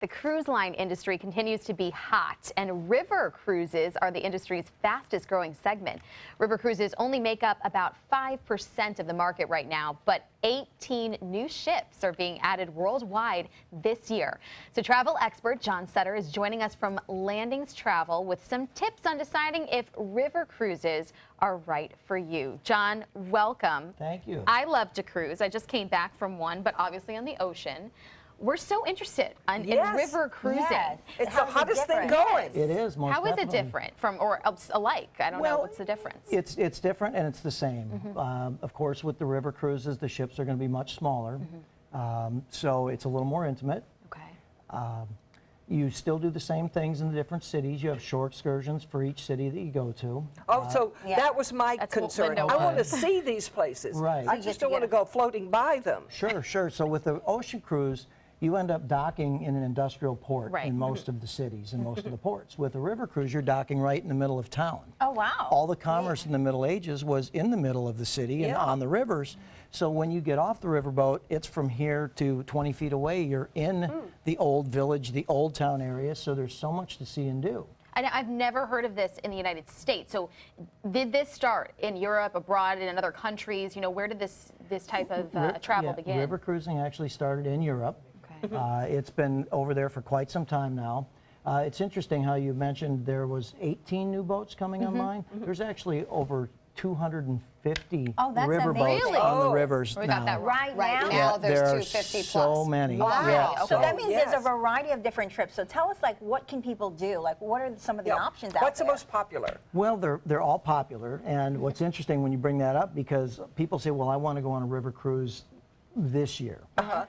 The cruise line industry continues to be hot, and river cruises are the industry's fastest growing segment. River cruises only make up about 5% of the market right now, but 18 new ships are being added worldwide this year. So travel expert John Sutter is joining us from Landings Travel with some tips on deciding if river cruises are right for you. John, welcome. Thank you. I love to cruise. I just came back from one, but obviously on the ocean. We're so interested in river cruising. Yes. It's the hottest thing going. It is, most How is definitely. it different from, or alike? I don't know. What's the difference? It's different and it's the same. Of course, with the river cruises, the ships are going to be much smaller. So it's a little more intimate. Okay. You still do the same things in the different cities. You have shore excursions for each city that you go to. Oh, so that was my That's concern. window I want to one. see these places. Right. I just don't want to go floating by them. Sure. So with the ocean cruise, you end up docking in an industrial port Right. in most of the cities and most of the ports. With a river cruise, you're docking right in the middle of town. Oh, wow. All the commerce in the Middle Ages was in the middle of the city and on the rivers. So when you get off the riverboat, it's from here to 20 feet away. You're in the old village, the old town area, so there's so much to see and do. I've never heard of this in the United States. So did this start in Europe, abroad, in other countries? You know, where did this type of travel begin? River cruising actually started in Europe. Okay. It's been over there for quite some time now. It's interesting how you mentioned there was 18 new boats coming online. There's actually over 250 river boats on the rivers We now. got that right. Right now? Now there there's are 250 plus. so many. Wow. Yeah, So that means there's a Yes. variety of different trips. So tell us, like, what can people do? Like, what are some of the options out What's there? the most popular? Well, they're all popular, and what's interesting when you bring that up, because people say, well, I want to go on a river cruise this year.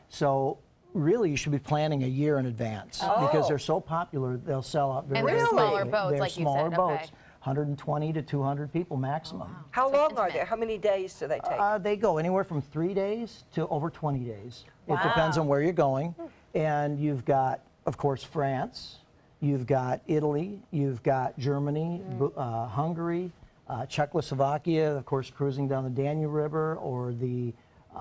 So really, you should be planning a year in advance because they're so popular, they'll sell out very And they're quickly. smaller boats, They're like you smaller said, boats, okay. 120 to 200 people maximum. How So long are intimate. they? How many days do they take? They go anywhere from 3 days to over 20 days. It depends on where you're going. And you've got, of course, France, you've got Italy, you've got Germany, Hungary, Czechoslovakia, of course, cruising down the Danube River or the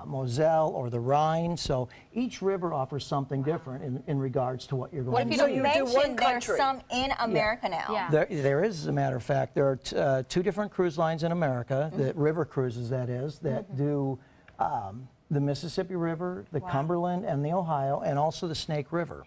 Moselle or the Rhine. So each river offers something different in regards to what you're going What to if you do. don't you do mentioned one there's country. some in America now. Yeah. There is, as a matter of fact, there are two different cruise lines in America, the river cruises that is, that do the Mississippi River, the Cumberland, and the Ohio, and also the Snake River.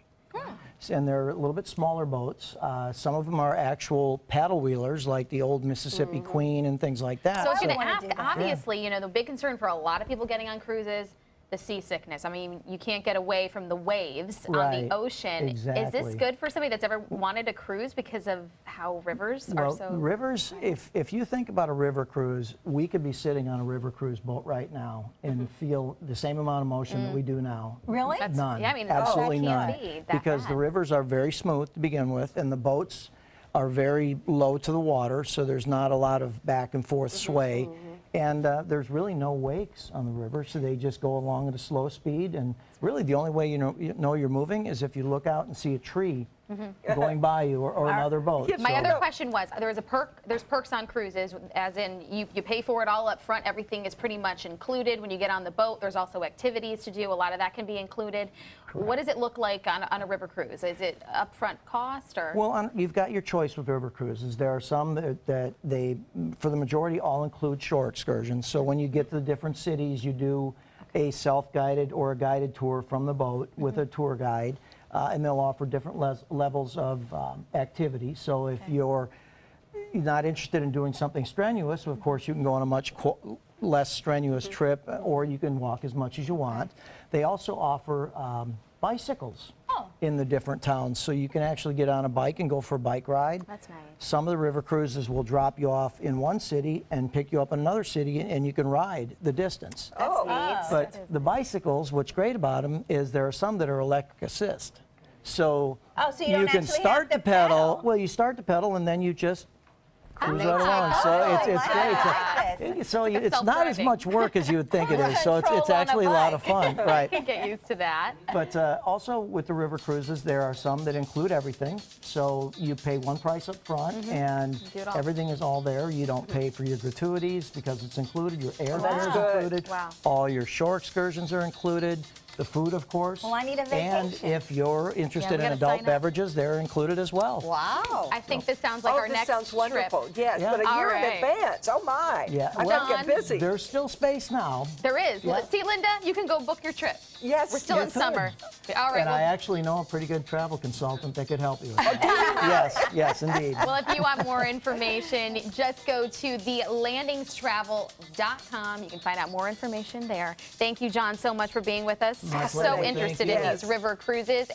And they're a little bit smaller boats. Some of them are actual paddle wheelers, like the old Mississippi Queen and things like that. So I was I going to wanna ask, do that. obviously, you know, the big concern for a lot of people getting on cruises, the seasickness. I mean, you can't get away from the waves on Right, the ocean. Is this exactly. good for somebody that's ever wanted to cruise because of how rivers are Well, so... rivers, if you think about a river cruise, we could be sitting on a river cruise boat right now and feel the same amount of motion that we do now. Really? That's- None. yeah, I mean, absolutely that none. can't be that Because the bad. rivers are very smooth to begin with, and the boats are very low to the water, so there's not a lot of back and forth sway. And there's really no wakes on the river, so they just go along at a slow speed. And really, the only way you know you're moving is if you look out and see a tree going by you or another boat. Yeah, My So- other question was, there's perks on cruises, as in you pay for it all up front, everything is pretty much included. When you get on the boat, there's also activities to do, a lot of that can be included. What does it look like on a river cruise? Is it upfront cost or? Well, you've got your choice with river cruises. There are some that they, for the majority, all include shore excursions. So when you get to the different cities, you do a self-guided or a guided tour from the boat with a tour guide, and they'll offer different levels of activity. So if you're not interested in doing something strenuous, of course, you can go on a much less strenuous trip, or you can walk as much as you want. They also offer bicycles in the different towns, so you can actually get on a bike and go for a bike ride. That's nice. Some of the river cruises will drop you off in one city and pick you up in another city, and you can ride the distance. But the bicycles, what's great about them is there are some that are electric assist. So, so you don't can actually start have to to pedal. Well, you start to pedal and then you just cruise right along. So I it's like great. this. So like a it's not as self-driving. much work as you would think it is. So it's Control on a actually a lot of fun, I right? can get used to that. But also with the river cruises, there are some that include everything. So you pay one price up front, and Do it all. everything is all there. You don't pay for your gratuities because it's included. Your airfare is good. included. Wow. All your shore excursions are included. the food, of course. Well, I need a And vacation. if you're interested we in gotta adult sign up. beverages, they're included as well. Wow. I think this sounds like Oh, our this next sounds wonderful. trip. Yes, Yeah. but a All year right. in advance. Oh my. Yeah, I well, gotta get busy. There's still space now. There is. Yeah. See, Linda, you can go book your trip. Yes, We're still you in could. summer. All right. And I Well, actually know a pretty good travel consultant that could help you with that. Yes, indeed. well, if you want more information, just go to thelandingstravel.com. You can find out more information there. Thank you, John, so much for being with us. My So pleasure. Thank interested you. in these river cruises.